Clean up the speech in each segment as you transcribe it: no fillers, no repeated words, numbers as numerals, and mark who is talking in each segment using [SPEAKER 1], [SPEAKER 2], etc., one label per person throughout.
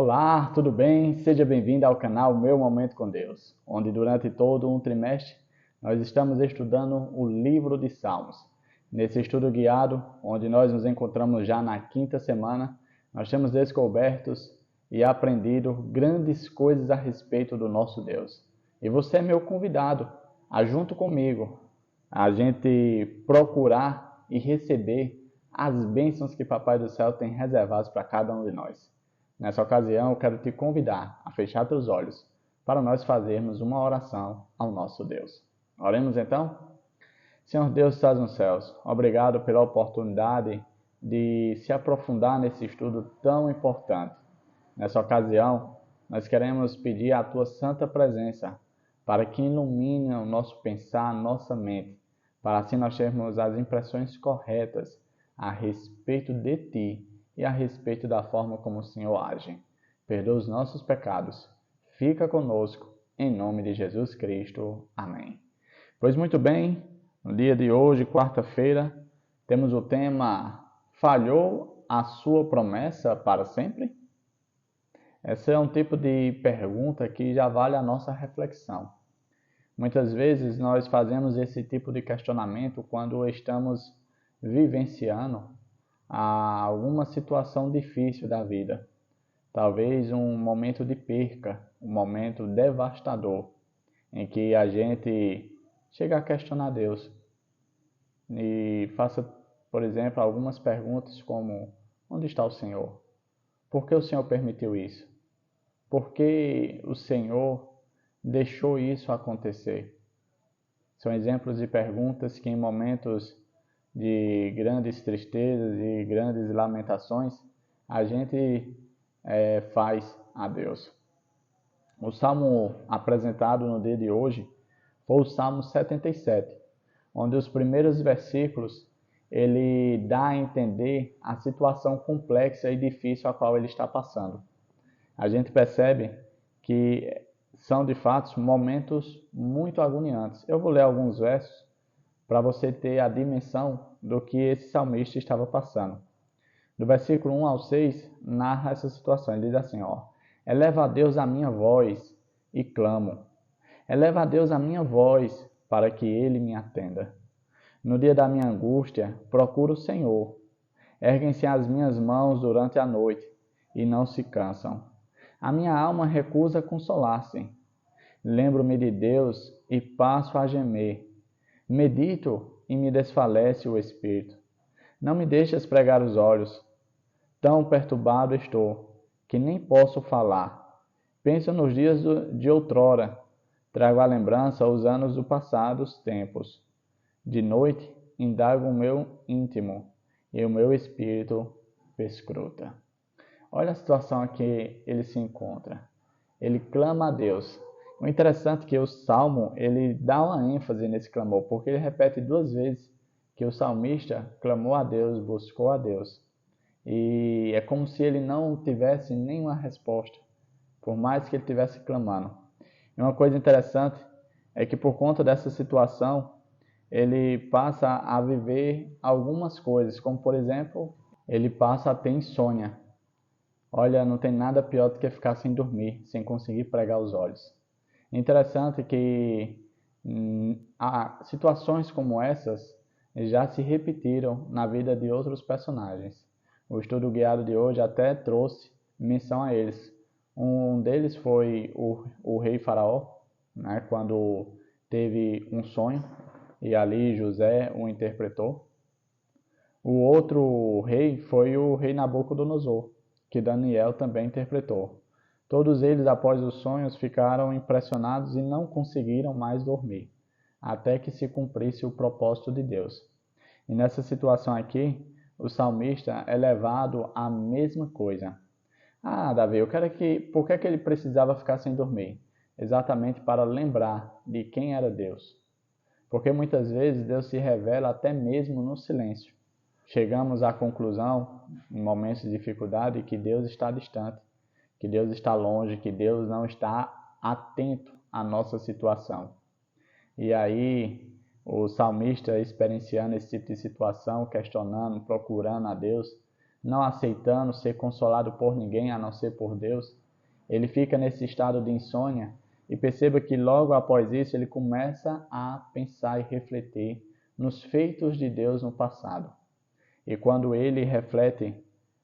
[SPEAKER 1] Olá, tudo bem? Seja bem-vindo ao canal Meu Momento com Deus, onde durante todo um trimestre nós estamos estudando o livro de Salmos. Nesse estudo guiado, onde nós nos encontramos já na quinta semana, nós temos descobertos e aprendido grandes coisas a respeito do nosso Deus. E você é meu convidado a, junto comigo, a gente procurar e receber as bênçãos que Papai do Céu tem reservadas para cada um de nós. Nessa ocasião, eu quero te convidar a fechar teus olhos para nós fazermos uma oração ao nosso Deus. Oremos então? Senhor Deus que estás nos céus, obrigado pela oportunidade de se aprofundar nesse estudo tão importante. Nessa ocasião, nós queremos pedir a tua santa presença para que ilumine o nosso pensar, a nossa mente, para assim nós termos as impressões corretas a respeito de ti e a respeito da forma como o Senhor age. Perdoa os nossos pecados. Fica conosco, em nome de Jesus Cristo. Amém. Pois muito bem, no dia de hoje, quarta-feira, temos o tema Falhou a sua promessa para sempre? Esse é um tipo de pergunta que já vale a nossa reflexão. Muitas vezes nós fazemos esse tipo de questionamento quando estamos vivenciando alguma situação difícil da vida. Talvez um momento de perca, um momento devastador, em que a gente chega a questionar Deus e faça, por exemplo, algumas perguntas como: onde está o Senhor? Por que o Senhor permitiu isso? Por que o Senhor deixou isso acontecer? São exemplos de perguntas que em momentos de grandes tristezas e grandes lamentações a gente faz a Deus. O salmo apresentado no dia de hoje foi o Salmo 77, onde os primeiros versículos ele dá a entender a situação complexa e difícil a qual ele está passando. A gente percebe que são de fato momentos muito agoniantes. Eu vou ler alguns versos para você ter a dimensão do que esse salmista estava passando. Do versículo 1 ao 6, narra essa situação. Ele diz assim, eleva a Deus a minha voz e clamo. Eleva a Deus a minha voz para que Ele me atenda. No dia da minha angústia, procuro o Senhor. Erguem-se as minhas mãos durante a noite e não se cansam. A minha alma recusa consolar-se. Lembro-me de Deus e passo a gemer. Medito e me desfalece o espírito. Não me deixes pregar os olhos. Tão perturbado estou, que nem posso falar. Penso nos dias de outrora. Trago à lembrança os anos do passado, os tempos. De noite, indago o meu íntimo, e o meu espírito perscruta. Olha a situação a que ele se encontra. Ele clama a Deus. O interessante é que o Salmo ele dá uma ênfase nesse clamor, porque ele repete 2 vezes que o salmista clamou a Deus, buscou a Deus. E é como se ele não tivesse nenhuma resposta, por mais que ele estivesse clamando. E uma coisa interessante é que por conta dessa situação, ele passa a viver algumas coisas, como por exemplo, ele passa a ter insônia. Olha, não tem nada pior do que ficar sem dormir, sem conseguir pregar os olhos. Interessante que situações como essas já se repetiram na vida de outros personagens. O estudo guiado de hoje até trouxe menção a eles. Um deles foi o rei Faraó, né, quando teve um sonho e ali José o interpretou. O outro rei foi o rei Nabucodonosor, que Daniel também interpretou. Todos eles, após os sonhos, ficaram impressionados e não conseguiram mais dormir, até que se cumprisse o propósito de Deus. E nessa situação aqui, o salmista é levado à mesma coisa. Davi, por que ele precisava ficar sem dormir? Exatamente para lembrar de quem era Deus. Porque muitas vezes Deus se revela até mesmo no silêncio. Chegamos à conclusão, em momentos de dificuldade, que Deus está distante, que Deus está longe, que Deus não está atento à nossa situação. E aí, o salmista experienciando esse tipo de situação, questionando, procurando a Deus, não aceitando ser consolado por ninguém a não ser por Deus, ele fica nesse estado de insônia e perceba que logo após isso ele começa a pensar e refletir nos feitos de Deus no passado. E quando ele reflete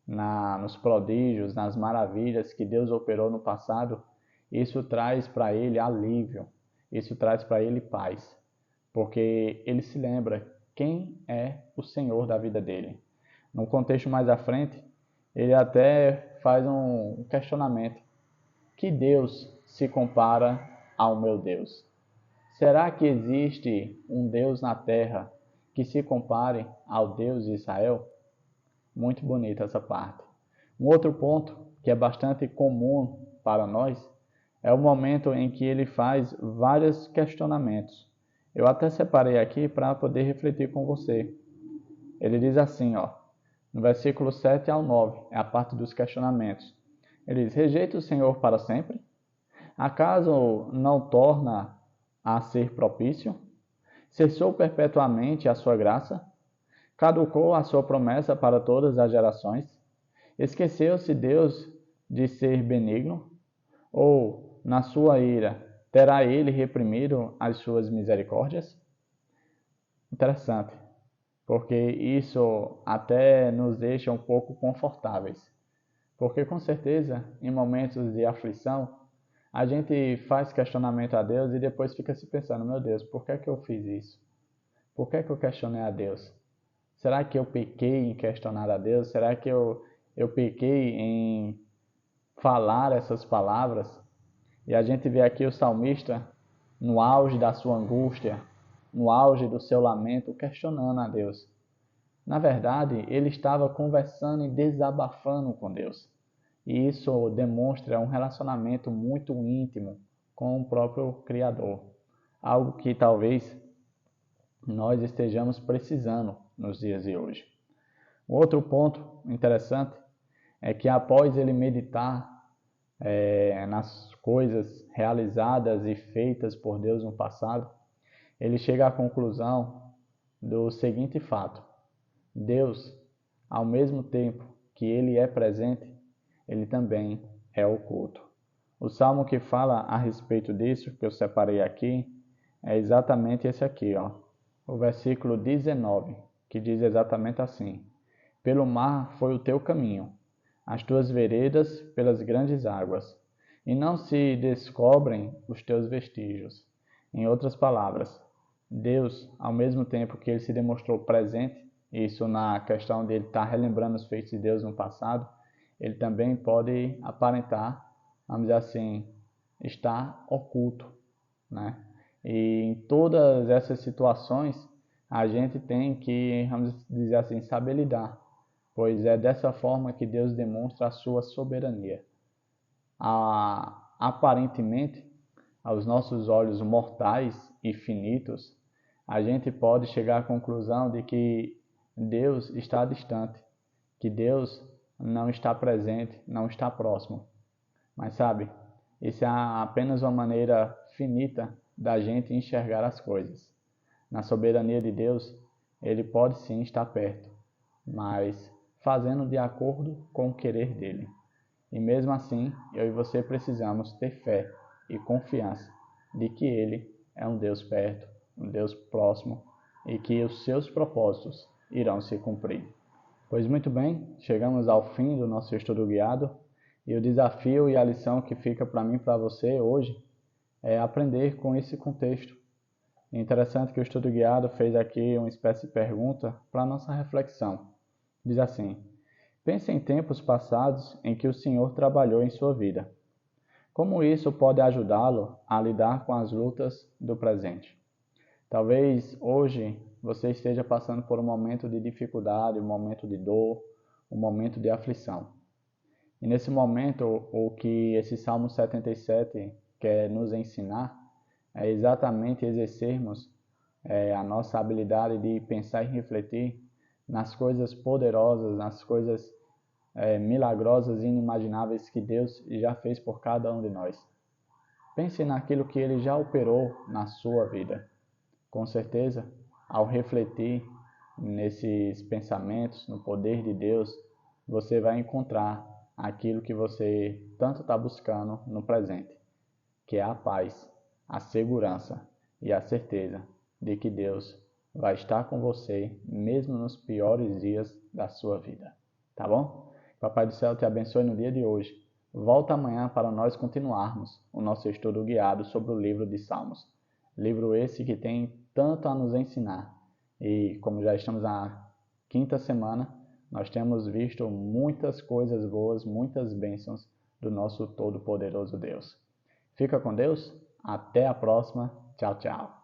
[SPEAKER 1] nos prodígios, nas maravilhas que Deus operou no passado, isso traz para ele alívio, isso traz para ele paz, porque ele se lembra quem é o Senhor da vida dele. Num contexto mais à frente, ele até faz um questionamento: que Deus se compara ao meu Deus? Será que existe um Deus na terra que se compare ao Deus de Israel? Muito bonita essa parte. Um outro ponto que é bastante comum para nós é o momento em que ele faz vários questionamentos. Eu até separei aqui para poder refletir com você. Ele diz assim, ó, no versículo 7 ao 9, é a parte dos questionamentos. Ele diz: rejeita o Senhor para sempre? Acaso não torna a ser propício? Cessou perpetuamente a sua graça? Caducou a sua promessa para todas as gerações? Esqueceu-se Deus de ser benigno? Ou, na sua ira, terá ele reprimido as suas misericórdias? Interessante, porque isso até nos deixa um pouco confortáveis. Porque com certeza, em momentos de aflição, a gente faz questionamento a Deus e depois fica se pensando: meu Deus, por que é que eu fiz isso? Por que é que eu questionei a Deus? Será que eu pequei em questionar a Deus? Será que eu pequei em falar essas palavras? E a gente vê aqui o salmista, no auge da sua angústia, no auge do seu lamento, questionando a Deus. Na verdade, ele estava conversando e desabafando com Deus. E isso demonstra um relacionamento muito íntimo com o próprio Criador. Algo que talvez nós estejamos precisando nos dias de hoje. Outro ponto interessante é que após ele meditar nas coisas realizadas e feitas por Deus no passado, ele chega à conclusão do seguinte fato: Deus, ao mesmo tempo que ele é presente, ele também é oculto. O salmo que fala a respeito disso, que eu separei aqui, é exatamente esse aqui, ó. O versículo 19, que diz exatamente assim: pelo mar foi o teu caminho, as tuas veredas pelas grandes águas, e não se descobrem os teus vestígios. Em outras palavras, Deus, ao mesmo tempo que ele se demonstrou presente, isso na questão de ele estar relembrando os feitos de Deus no passado, ele também pode aparentar, vamos dizer assim, estar oculto, né? E em todas essas situações, a gente tem que, vamos dizer assim, saber lidar, pois é dessa forma que Deus demonstra a sua soberania. Aparentemente, aos nossos olhos mortais e finitos, a gente pode chegar à conclusão de que Deus está distante, que Deus não está presente, não está próximo. Mas sabe, isso é apenas uma maneira finita da gente enxergar as coisas. Na soberania de Deus, ele pode sim estar perto, mas fazendo de acordo com o querer dele. E mesmo assim, eu e você precisamos ter fé e confiança de que ele é um Deus perto, um Deus próximo e que os seus propósitos irão se cumprir. Pois muito bem, chegamos ao fim do nosso estudo guiado e o desafio e a lição que fica para mim e para você hoje é aprender com esse contexto. É interessante que o estudo guiado fez aqui uma espécie de pergunta para a nossa reflexão. Diz assim: pense em tempos passados em que o Senhor trabalhou em sua vida. Como isso pode ajudá-lo a lidar com as lutas do presente? Talvez hoje você esteja passando por um momento de dificuldade, um momento de dor, um momento de aflição. E nesse momento, o que esse Salmo 77 quer nos ensinar é exatamente exercermos a nossa habilidade de pensar e refletir nas coisas poderosas, nas coisas milagrosas e inimagináveis que Deus já fez por cada um de nós. Pense naquilo que Ele já operou na sua vida. Com certeza, ao refletir nesses pensamentos, no poder de Deus, você vai encontrar aquilo que você tanto está buscando no presente, que é a paz, a segurança e a certeza de que Deus vai estar com você mesmo nos piores dias da sua vida. Tá bom? Papai do céu te abençoe no dia de hoje. Volta amanhã para nós continuarmos o nosso estudo guiado sobre o livro de Salmos. Livro esse que tem tanto a nos ensinar. E como já estamos na quinta semana, nós temos visto muitas coisas boas, muitas bênçãos do nosso Todo-Poderoso Deus. Fica com Deus. Até a próxima. Tchau, tchau.